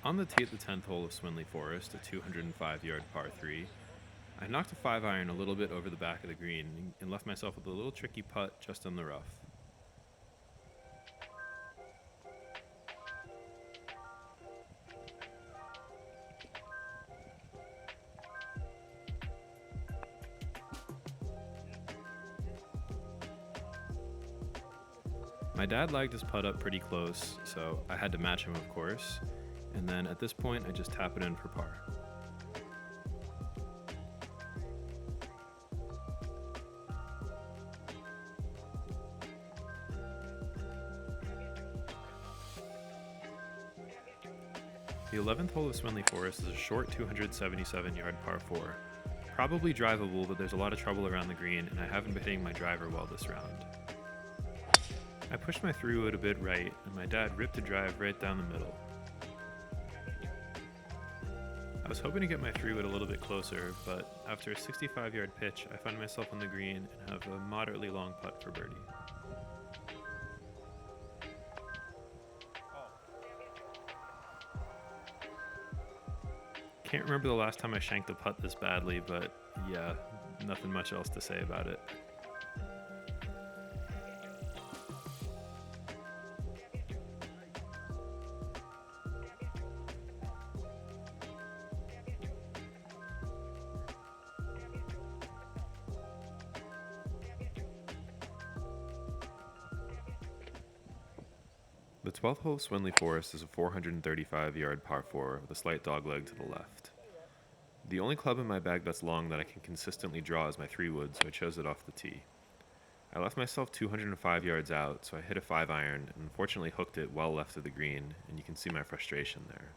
On the tee at the 10th hole of Swinley Forest, a 205-yard par 3, I knocked a 5 iron a little bit over the back of the green and left myself with a little tricky putt just on the rough. My dad lagged his putt up pretty close, so I had to match him, of course, and then at this point I just tap it in for par. The 11th hole of Swinley Forest is a short 277-yard par 4. Probably drivable, but there's a lot of trouble around the green, and I haven't been hitting my driver well this round. I pushed my 3-wood a bit right, and my dad ripped a drive right down the middle. I was hoping to get my 3-wood a little bit closer, but after a 65-yard pitch, I find myself on the green and have a moderately long putt for birdie. Can't remember the last time I shanked a putt this badly, but yeah, nothing much else to say about it. The 12th hole of Swinley Forest is a 435-yard par 4 with a slight dogleg to the left. The only club in my bag that's long that I can consistently draw is my 3-wood, so I chose it off the tee. I left myself 205 yards out, so I hit a 5 iron and unfortunately hooked it well left of the green, and you can see my frustration there.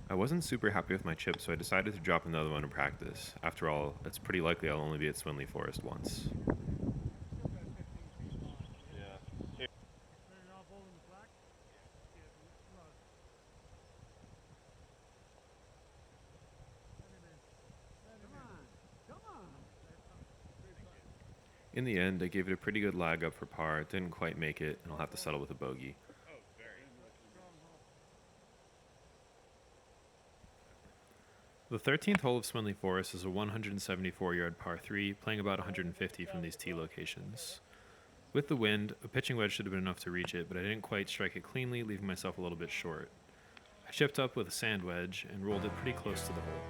I wasn't super happy with my chip, so I decided to drop another one in practice. After all, it's pretty likely I'll only be at Swinley Forest once. In the end, I gave it a pretty good lag up for par, didn't quite make it, and I'll have to settle with a bogey. The 13th hole of Swinley Forest is a 174-yard par 3, playing about 150 from these tee locations. With the wind, a pitching wedge should have been enough to reach it, but I didn't quite strike it cleanly, leaving myself a little bit short. I chipped up with a sand wedge and rolled it pretty close to the hole.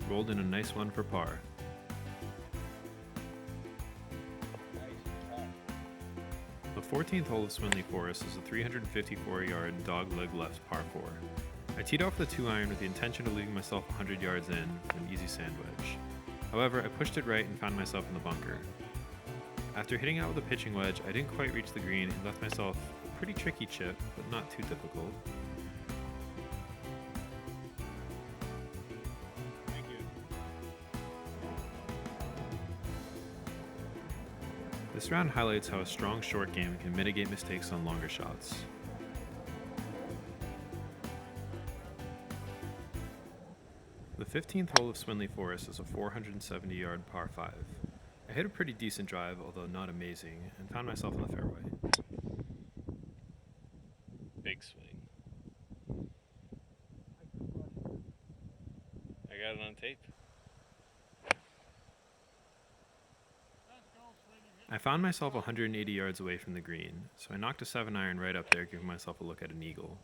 Rolled in a nice one for par. The 14th hole of Swinley Forest is a 354-yard dogleg left par 4. I teed off the 2 iron with the intention of leaving myself 100 yards in with an easy sand wedge. However, I pushed it right and found myself in the bunker. After hitting out with a pitching wedge, I didn't quite reach the green and left myself a pretty tricky chip, but not too difficult. This round highlights how a strong short game can mitigate mistakes on longer shots. The 15th hole of Swinley Forest is a 470-yard par 5. I hit a pretty decent drive, although not amazing, and found myself in the fairway. Big swing. I got it on tape. I found myself 180 yards away from the green, so I knocked a 7 iron right up there, giving myself a look at an eagle.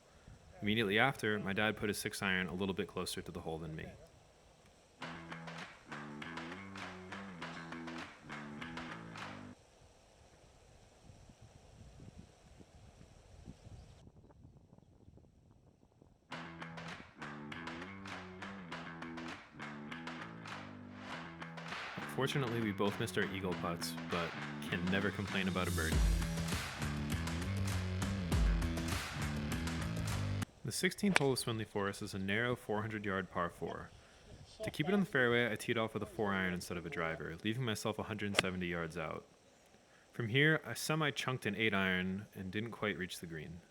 Immediately after, my dad put his 6 iron a little bit closer to the hole than me. Fortunately, we both missed our eagle putts, but can never complain about a birdie. The 16th hole of Swinley Forest is a narrow 400-yard par 4. To keep it on the fairway, I teed off with a 4 iron instead of a driver, leaving myself 170 yards out. From here, I semi-chunked an 8 iron and didn't quite reach the green.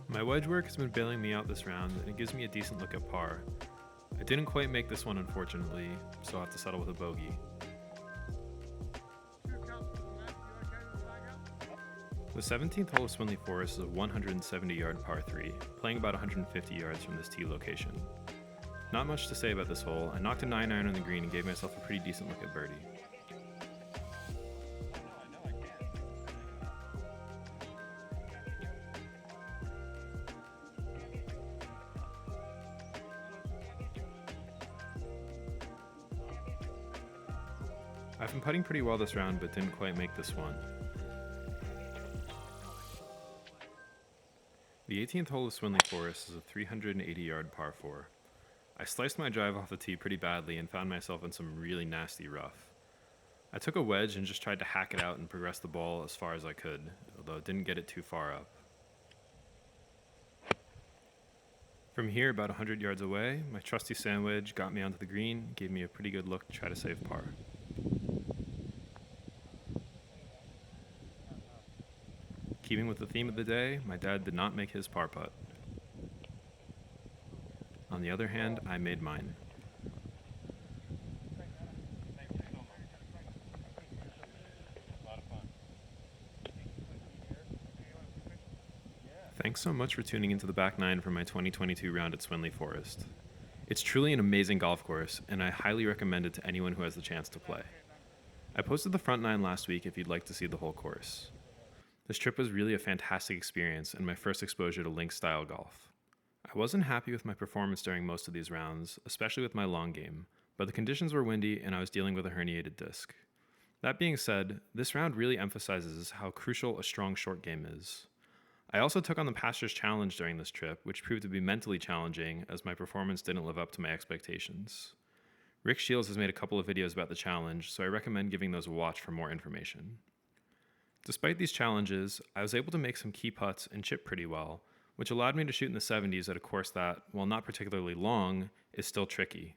My wedge work has been bailing me out this round, and it gives me a decent look at par. I didn't quite make this one, unfortunately, so I'll have to settle with a bogey. The 17th hole of Swinley Forest is a 170-yard par 3, playing about 150 yards from this tee location. Not much to say about this hole. I knocked a 9 iron on the green and gave myself a pretty decent look at birdie. I've been putting pretty well this round, but didn't quite make this one. The 18th hole of Swinley Forest is a 380-yard par 4. I sliced my drive off the tee pretty badly and found myself in some really nasty rough. I took a wedge and just tried to hack it out and progress the ball as far as I could, although it didn't get it too far up. From here, about 100 yards away, my trusty sand wedge got me onto the green, gave me a pretty good look to try to save par. Keeping with the theme of the day, my dad did not make his par putt. On the other hand, I made mine. Thanks so much for tuning into the back nine for my 2022 round at Swinley Forest. It's truly an amazing golf course, and I highly recommend it to anyone who has the chance to play. I posted the front nine last week if you'd like to see the whole course. This trip was really a fantastic experience and my first exposure to link-style golf. I wasn't happy with my performance during most of these rounds, especially with my long game, but the conditions were windy and I was dealing with a herniated disc. That being said, this round really emphasizes how crucial a strong short game is. I also took on the Pastures Challenge during this trip, which proved to be mentally challenging as my performance didn't live up to my expectations. Rick Shields has made a couple of videos about the challenge, so I recommend giving those a watch for more information. Despite these challenges, I was able to make some key putts and chip pretty well, which allowed me to shoot in the 70s at a course that, while not particularly long, is still tricky.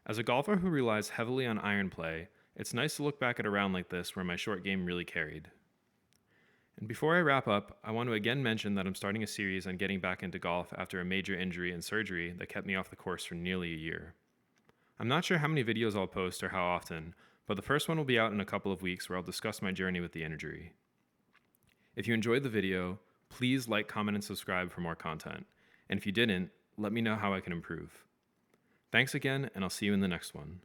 As a golfer who relies heavily on iron play, it's nice to look back at a round like this where my short game really carried. And before I wrap up, I want to again mention that I'm starting a series on getting back into golf after a major injury and surgery that kept me off the course for nearly a year. I'm not sure how many videos I'll post or how often, but the first one will be out in a couple of weeks where I'll discuss my journey with the injury. If you enjoyed the video, please like, comment, and subscribe for more content. And if you didn't, let me know how I can improve. Thanks again, and I'll see you in the next one.